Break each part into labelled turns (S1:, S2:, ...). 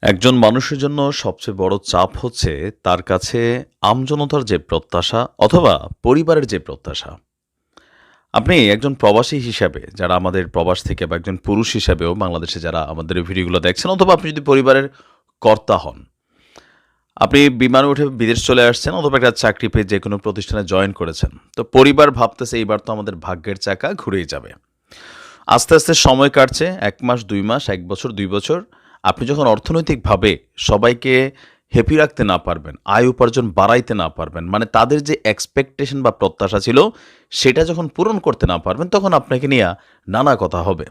S1: একজন মানুষের জন্য সবচেয়ে বড় চাপ হচ্ছে তার কাছে আমজনতার যে প্রত্যাশা অথবা পরিবারের যে প্রত্যাশা। আপনি একজন প্রবাসী হিসাবে যারা আমাদের প্রবাস থেকে বা একজন পুরুষ হিসাবেও বাংলাদেশে যারা আমাদের এই ভিডিওগুলো দেখছেন অথবা আপনি যদি পরিবারের কর্তা হন, আপনি বিমানে উঠে বিদেশ চলে আসছেন অথবা একটা চাকরি পেয়ে যে কোনো প্রতিষ্ঠানে জয়েন করেছেন। তো পরিবার ভাবতেছে এইবার তো আমাদের ভাগ্যের চাকা ঘুরেই যাবে। আস্তে, আস্তে সময় কাটছে ১ মাস, ২ মাস, ১ বছর, ২ বছর। আপনি যখন অর্থনৈতিকভাবে সবাইকে হ্যাপি রাখতে না পারবেন, আয় উপার্জন বাড়াইতে না পারবেন, মানে তাদের যে এক্সপেকটেশন বা প্রত্যাশা ছিল, সেটা যখন পূরণ করতে না পারবেন, তখন আপনাকে নিয়া নানা কথা হবে।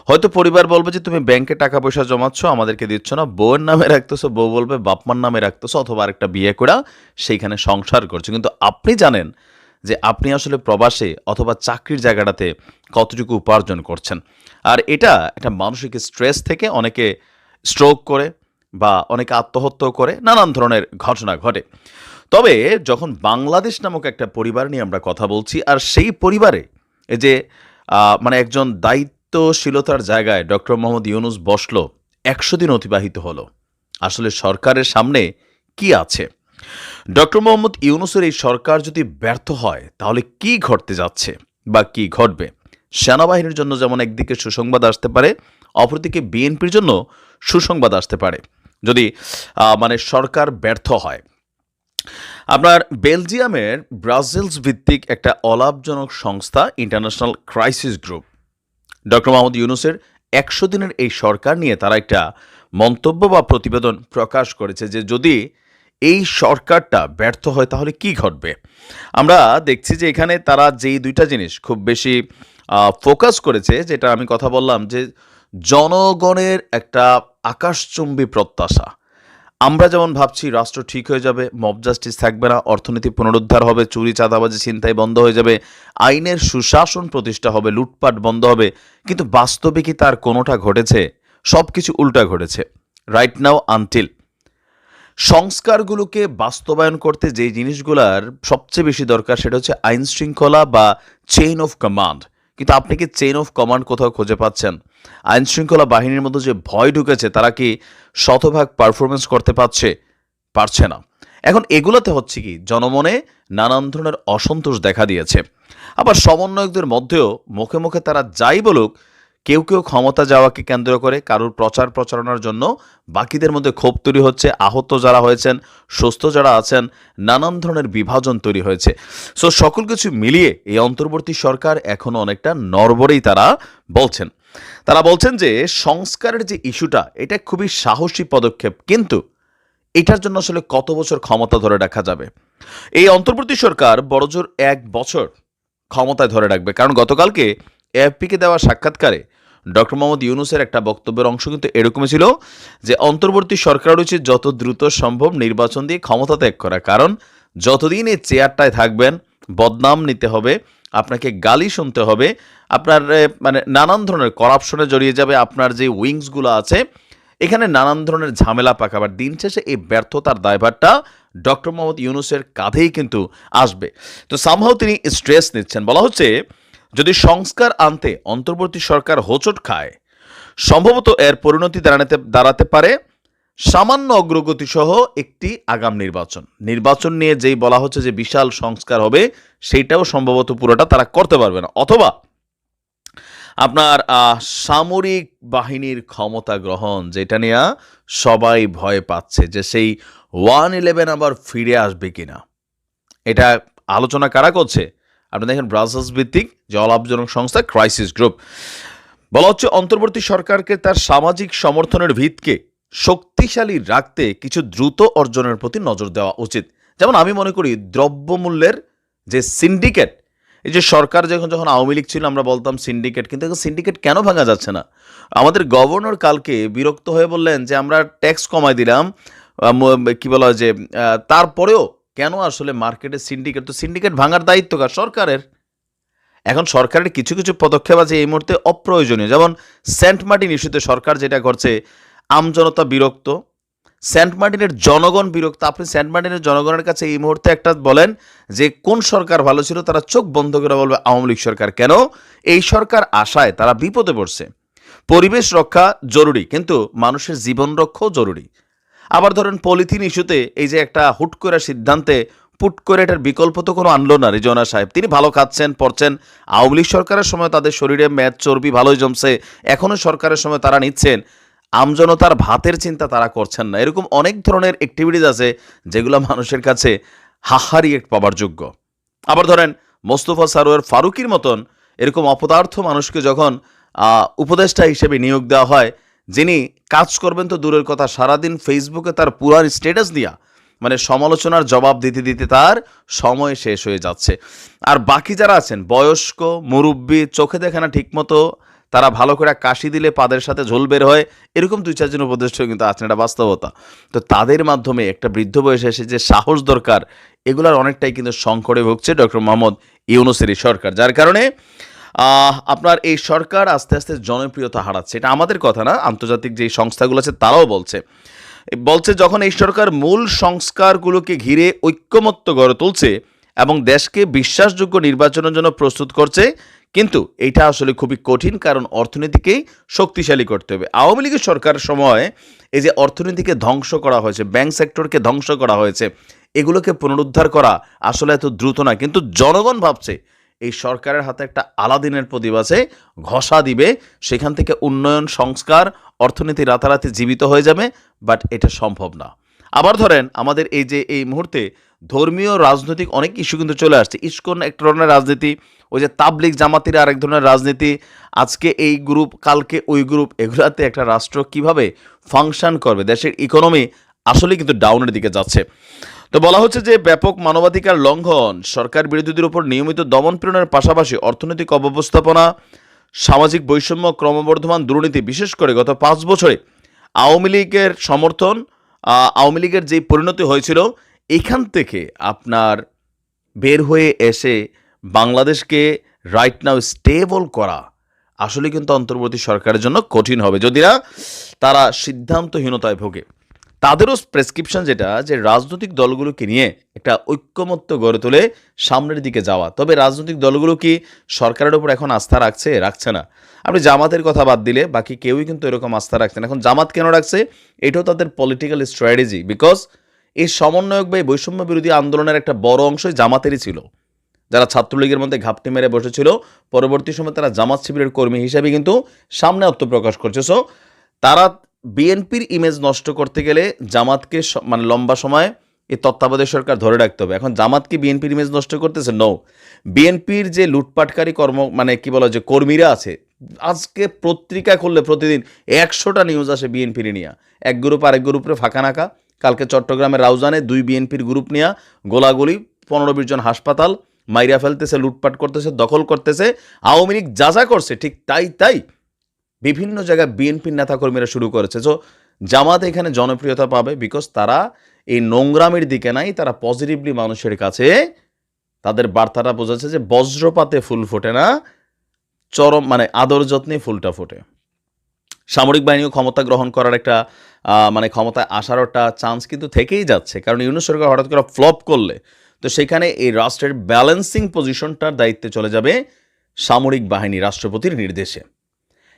S1: হয়তো পরিবার বলবে যে, "তুমি ব্যাংকে টাকা-পয়সা জমাচ্ছ, আমাদেরকে দিচ্ছ না। বউয়ের নামে রাখতেছো।" বউ বলবে, "বাপ-মার নামে রাখতেছো অথবা আরেকটা বিয়ে কইরা সেইখানে সংসার করছো।" কিন্তু আপনি জানেন যে আপনি আসলে প্রবাসে অথবা চাকরির জায়গাটাতে কতটুকু উপার্জন করছেন। আর এটা একটা মানসিক স্ট্রেস থেকে অনেকে স্ট্রোক করে বা অনেকে আত্মহত্যাও করে, নানান ধরনের ঘটনা ঘটে। তবে যখন বাংলাদেশ নামক একটা পরিবার নিয়ে আমরা কথা বলছি, আর সেই পরিবারে এই যে মানে একজন দায়িত্বশীলতার জায়গায় ডক্টর মোহাম্মদ ইউনূস বসলো, ১০০ দিন অতিবাহিত হলো। আসলে সরকারের সামনে কি আছে? ডক্টর মোহাম্মদ ইউনূসের এই সরকার যদি ব্যর্থ হয় তাহলে কি ঘটতে যাচ্ছে বা কি ঘটবে? সেনাবাহিনীর জন্য যেমন একদিকে সুসংবাদ আসতে পারে, অপরদিকে বিএনপির জন্য সুসংবাদ আসতে পারে যদি মানে সরকার ব্যর্থ হয়। আপনার বেলজিয়ামের ব্রাসেলস ভিত্তিক একটা অলাভজনক সংস্থা international crisis group doctor Mohammad ইউনূসের ১০০ দিনের এই সরকার নিয়ে তারা একটা মন্তব্য বা প্রতিবেদন প্রকাশ করেছে যে যদি এই সরকারটা ব্যর্থ হয় তাহলে কি ঘটবে। আমরা দেখছি যে এখানে তারা যেই ২টা জিনিস খুব বেশি ফোকাস করেছে, যেটা আমি কথা বললাম যে জনগণের একটা আকাশচুম্বী প্রত্যাশা। আমরা যেমন ভাবছি রাষ্ট্র ঠিক হয়ে যাবে, মব জাস্টিস থাকবে না, অর্থনীতি পুনরুদ্ধার হবে, চুরি, চাঁদাবাজি, ছিনতাই বন্ধ হয়ে যাবে, আইনের সুশাসন প্রতিষ্ঠা হবে, লুটপাট বন্ধ হবে। কিন্তু বাস্তবে কি তার কোনোটা ঘটেছে? সবকিছু উল্টা ঘটেছে। রাইট নাও আনটিল সংস্কারগুলোকে বাস্তবায়ন করতে যে জিনিসগুলার সবচেয়ে বেশি দরকার সেটা হচ্ছে আইন শৃঙ্খলা বা চেইন অফ কমান্ড। কিন্তু আপনি কি চেইন অফ কমান্ড কোথাও খুঁজে পাচ্ছেন? আইন শৃঙ্খলা বাহিনীর মধ্যে যে ভয় ঢুকেছে তারা কি শতভাগ পারফরমেন্স করতে পারছে না। এখন এগুলোতে হচ্ছে কি জনমনে নানান ধরনের অসন্তোষ দেখা দিয়েছে। আবার সমন্বয়কদের মধ্যেও মুখে মুখে তারা যাই বলুক, কেউ কেউ ক্ষমতা যাওয়াকে কেন্দ্র করে কারোর প্রচার প্রচারণার জন্য বাকিদের মধ্যে ক্ষোভ তৈরি হচ্ছে, আহত যারা হয়েছেন, সুস্থ যারা আছেন, নানান ধরনের বিভাজন তৈরি হয়েছে। সো সকল কিছু মিলিয়ে এই অন্তর্বর্তী সরকার এখনো অনেকটা নড়বড়েই তারা বলছেন। তারা বলছেন যে সংস্কারের যে ইস্যুটা এটা খুবই সাহসী পদক্ষেপ, কিন্তু এটার জন্য আসলে কত বছর ক্ষমতা ধরে রাখা যাবে? এই অন্তর্বর্তী সরকার বড়জোর ১ বছর ক্ষমতায় ধরে রাখবে, কারণ গতকালকে এএফপিকে দেওয়া সাক্ষাৎকারে ডক্টর মোহাম্মদ ইউনূসের একটা বক্তব্যের অংশ কিন্তু এরকমই ছিল যে অন্তর্বর্তী সরকার উচিত যত দ্রুত সম্ভব নির্বাচন দিয়ে ক্ষমতা ত্যাগ করা, কারণ যতদিন এই চেয়ারটায় থাকবেন বদনাম নিতে হবে, আপনাকে গালি শুনতে হবে, আপনার মানে নানান ধরনের করাপশনে জড়িয়ে যাবে, আপনার যে উইংসগুলো আছে এখানে নানান ধরনের ঝামেলা পাকাবার, দিন শেষে এই ব্যর্থতার দায়ভারটা ডক্টর মোহাম্মদ ইউনূসের কাঁধেই কিন্তু আসবে। তো সামহাও তিনি স্ট্রেস নিচ্ছেন। বলা হচ্ছে যদি সংস্কার আনতে অন্তর্বর্তী সরকার হোঁচট খায়, সম্ভবত এর পরিণতি দাঁড়াতে পারে সামান্য অগ্রগতি সহ একটি আগাম নির্বাচন নিয়ে যেই বলা হচ্ছে যে বিশাল সংস্কার হবে, সেইটাও সম্ভবত পুরোটা তারা করতে পারবে না, অথবা আপনার সামরিক বাহিনীর ক্ষমতা গ্রহণ, যেটা নিয়ে সবাই ভয় পাচ্ছে যে সেই 1-11 আবার ফিরে আসবে কিনা। এটা আলোচনা কারা করছে? আপনি দেখেন ব্রাসেলস ভিত্তিক যে অলাভজনক সংস্থা ক্রাইসিস গ্রুপ। বলা হচ্ছে অন্তর্বর্তী সরকারকে তার সামাজিক সমর্থনের ভিতকে শক্তিশালী রাখতে কিছু দ্রুত অর্জনের প্রতি নজর দেওয়া উচিত। যেমন আমি মনে করি দ্রব্যমূল্যের যে সিন্ডিকেট, এই যে সরকার যখন আওয়ামী লীগ ছিল আমরা বলতাম সিন্ডিকেট, কিন্তু এখন সিন্ডিকেট কেন ভাঙা যাচ্ছে না? আমাদের গভর্নর কালকে বিরক্ত হয়ে বললেন যে আমরা ট্যাক্স কমাই দিলাম, কি বলা হয় যে তারপরেও কেন আসলে মার্কেটে সিন্ডিকেট? তো সিন্ডিকেট ভাঙার দায়িত্ব কার? সরকারের। এখন সরকারের কিছু কিছু পদক্ষেপ আছে এই মুহূর্তে অপ্রয়োজনীয়, যেমন সেন্ট মার্টিন ইস্যুতে সরকার যেটা করছে, আমজনতা বিরক্ত, সেন্ট মার্টিনের জনগণ বিরক্ত। আপনি সেন্ট মার্টিনের জনগণের কাছে এই মুহূর্তে একটা বলেন যে কোন সরকার ভালো ছিল, তারা চোখ বন্ধ করে বলবে আওয়ামী লীগ সরকার। কেন? এই সরকার আশায় তারা বিপদে পড়ছে। পরিবেশ রক্ষা জরুরি, কিন্তু মানুষের জীবন রক্ষাও জরুরি। আবার ধরেন পলিথিন ইস্যুতে এই যে একটা হুট করে সিদ্ধান্তে পুট করে এটার বিকল্প তো কোনো আনলো না রিজওয়ানা সাহেব। তিনি ভালো খাচ্ছেন পড়ছেন, আওয়ামী লীগ সরকারের সময় তাদের শরীরে মেদ চর্বি ভালোই জমছে, এখনও সরকারের সময় তারা নিচ্ছেন, আমজনতার ভাতের চিন্তা তারা করছেন না। এরকম অনেক ধরনের অ্যাক্টিভিটিস আছে যেগুলো মানুষের কাছে হাহা রিয়েক্ট পাবার যোগ্য। আবার ধরেন মোস্তফা সারোয়ার ফারুকির মতন এরকম অপদার্থ মানুষকে যখন উপদেষ্টা হিসেবে নিয়োগ দেওয়া হয়, যিনি কাজ করবেন তো দূরের কথা, সারাদিন ফেসবুকে তার পুরান স্ট্যাটাস দিয়া মানে সমালোচনার জবাব দিতে দিতে তার সময় শেষ হয়ে যাচ্ছে। আর বাকি যারা আছেন বয়স্ক মুরব্বী, চোখে দেখে না ঠিকমতো, তারা ভালো করে কাশি দিলে পাদের সাথে ঝোল বের হয়, এরকম 2-4 জন উপদেষ্টা কিন্তু আছেন, এটা বাস্তবতা। তো তাদের মাধ্যমে একটা বৃদ্ধ বয়সে এসে যে সাহস দরকার, এগুলার অনেকটাই কিন্তু সংকটে ভুগছে ডক্টর মোহাম্মদ ইউনূসের সরকার, যার কারণে আপনার এই সরকার আস্তে আস্তে জনপ্রিয়তা হারাচ্ছে। এটা আমাদের কথা না, আন্তর্জাতিক যে সংস্থাগুলো আছে তারাও বলছে যখন এই সরকার মূল সংস্কারগুলোকে ঘিরে ঐক্যমত্য গড়ে তুলছে এবং দেশকে বিশ্বাসযোগ্য নির্বাচনের জন্য প্রস্তুত করছে, কিন্তু এটা আসলে খুবই কঠিন, কারণ অর্থনীতিকেই শক্তিশালী করতে হবে। আওয়ামী লীগের সরকারের সময় এই যে অর্থনীতিকে ধ্বংস করা হয়েছে, ব্যাংক সেক্টরকে ধ্বংস করা হয়েছে, এগুলোকে পুনরুদ্ধার করা আসলে এত দ্রুত না। কিন্তু জনগণ ভাবছে এই সরকারের হাতে একটা আলাদিনের প্রদীপ আছে, ঘষা দিবে, সেখান থেকে উন্নয়ন সংস্কার অর্থনীতি রাতারাতি জীবিত হয়ে যাবে, বাট এটা সম্ভব না। আবার ধরেন আমাদের এই যে এই মুহূর্তে ধর্মীয় রাজনৈতিক অনেক ইস্যু কিন্তু চলে আসছে। ইসকন এক ধরনের রাজনীতি, ওই যে তাবলিগ জামাতিরা আরেক ধরনের রাজনীতি, আজকে এই গ্রুপ কালকে ওই গ্রুপ, এগুলাতে একটা রাষ্ট্র কিভাবে ফাংশন করবে, দেশের ইকোনমি আসলে কিন্তু ডাউনের দিকে যাচ্ছে। তো বলা হচ্ছে যে ব্যাপক মানবাধিকার লঙ্ঘন, সরকার বিরোধীদের উপর নিয়মিত দমন পীড়নের পাশাপাশি অর্থনৈতিক অব্যবস্থাপনা, সামাজিক বৈষম্য, ক্রমবর্ধমান দুর্নীতি, বিশেষ করে গত 5 বছরে আওয়ামী লীগের সমর্থন, আওয়ামী লীগের যে পরিণতি হয়েছিল, এখান থেকে আপনার বের হয়ে এসে বাংলাদেশকে রাইট নাও স্টেবল করা আসলে কিন্তু অন্তর্বর্তী সরকারের জন্য কঠিন হবে, যদি না তারা সিদ্ধান্তহীনতায় ভোগে। তাদেরও প্রেসক্রিপশন যেটা, যে রাজনৈতিক দলগুলোকে নিয়ে একটা ঐক্যমত্য গড়ে তোলে সামনের দিকে যাওয়া। তবে রাজনৈতিক দলগুলো কি সরকারের উপর এখন আস্থা রাখছে না। আপনি জামাতের কথা বাদ দিলে বাকি কেউই কিন্তু এরকম আস্থা রাখছে না। এখন জামাত কেন রাখছে? এটাও তাদের পলিটিক্যাল স্ট্র্যাটেজি, বিকজ এই সমন্বয়ক বা এই বৈষম্য বিরোধী আন্দোলনের একটা বড় অংশই জামাতেরই ছিল, যারা ছাত্রলীগের মধ্যে ঘাপটি মেরে বসেছিল, পরবর্তী সময় তারা জামাত শিবিরের কর্মী হিসেবে কিন্তু সামনে আত্মপ্রকাশ করছে। সো তারা বিএনপির ইমেজ নষ্ট করতে গেলে জামাতকে মানে লম্বা সময় এই তত্ত্বাবধায়ক সরকার ধরে রাখতে হবে। এখন জামাত কি বিএনপির ইমেজ নষ্ট করতেছে? নো। বিএনপির যে লুটপাটকারী মানে কি বলা, যে কর্মীরা আছে, আজকে পত্রিকা করলে প্রতিদিন 100টা নিউজ আসে বিএনপির নিয়ে, এক গ্রুপ আরেক গ্রুপে ফাঁকা নাকা। কালকে চট্টগ্রামের রাউজানে 2 বিএনপির গ্রুপ নিয়ে গোলাগুলি, 15-20 জন হাসপাতাল, মাইরা ফেলতেছে, লুটপাট করতেছে, দখল করতেছে। আওয়ামী লীগ যা করছে ঠিক তাই বিভিন্ন জায়গায় বিএনপির নেতাকর্মীরা শুরু করেছে। সো জামাত এখানে জনপ্রিয়তা পাবে, বিকজ তারা এই নোংরামির দিকে নাই, তারা পজিটিভলি মানুষের কাছে তাদের বার্তাটা বোঝাচ্ছে যে বজ্রপাতে ফুল ফোটে না, চরম মানে আদর যত্নে ফুলটা ফোটে। সামরিক বাহিনীও ক্ষমতা গ্রহণ করার একটা মানে ক্ষমতায় আসার একটা চান্স কিন্তু থেকেই যাচ্ছে, কারণ ইউনূস সরকার হঠাৎ করে ফ্লপ করলে তো সেখানে এই রাষ্ট্রের ব্যালেন্সিং পজিশনটার দায়িত্বে চলে যাবে সামরিক বাহিনী রাষ্ট্রপতির নির্দেশে।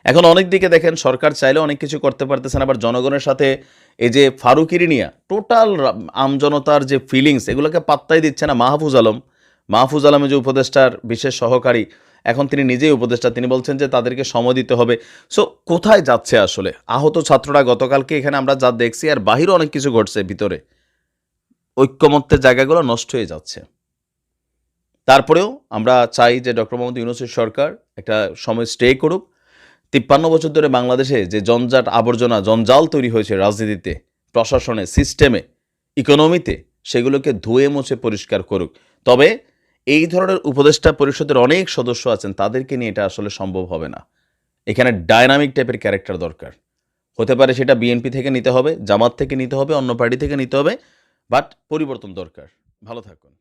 S1: এখন অনেক দিকে দেখেন সরকার চাইলে অনেক কিছু করতে পারতেছেন, আবার জনগণের সাথে এই যে ফারুকিরি নিয়ে টোটাল আমজনতার যে ফিলিংস, এগুলোকে পাত্তাই দিচ্ছে না মাহফুজ আলমের যে উপদেষ্টার বিশেষ সহকারী, এখন তিনি নিজেই উপদেষ্টা, তিনি বলছেন যে তাদেরকে সময় দিতে হবে। সো কোথায় যাচ্ছে আসলে? আহত ছাত্ররা গতকালকে এখানে আমরা যা দেখছি, আর বাহিরে অনেক কিছু ঘটছে, ভিতরে ঐক্যমত্যের জায়গাগুলো নষ্ট হয়ে যাচ্ছে। তারপরেও আমরা চাই যে ডক্টর মোহাম্মদ ইউনূসের সরকার একটা সময় স্টে করুক। 53 বছর ধরে বাংলাদেশে যে জঞ্জাল তৈরি হয়েছে রাজনীতিতে, প্রশাসনে, সিস্টেমে, ইকোনমিতে, সেগুলোকে ধুয়ে মুছে পরিষ্কার করুক। তবে এই ধরনের উপদেষ্টা পরিষদের অনেক সদস্য আছেন, তাদেরকে নিয়ে এটা আসলে সম্ভব হবে না। এখানে ডায়নামিক টাইপের ক্যারেক্টার দরকার। হতে পারে সেটা বিএনপি থেকে নিতে হবে, জামাত থেকে নিতে হবে, অন্য পার্টি থেকে নিতে হবে, বাট পরিবর্তন দরকার। ভালো থাকুন।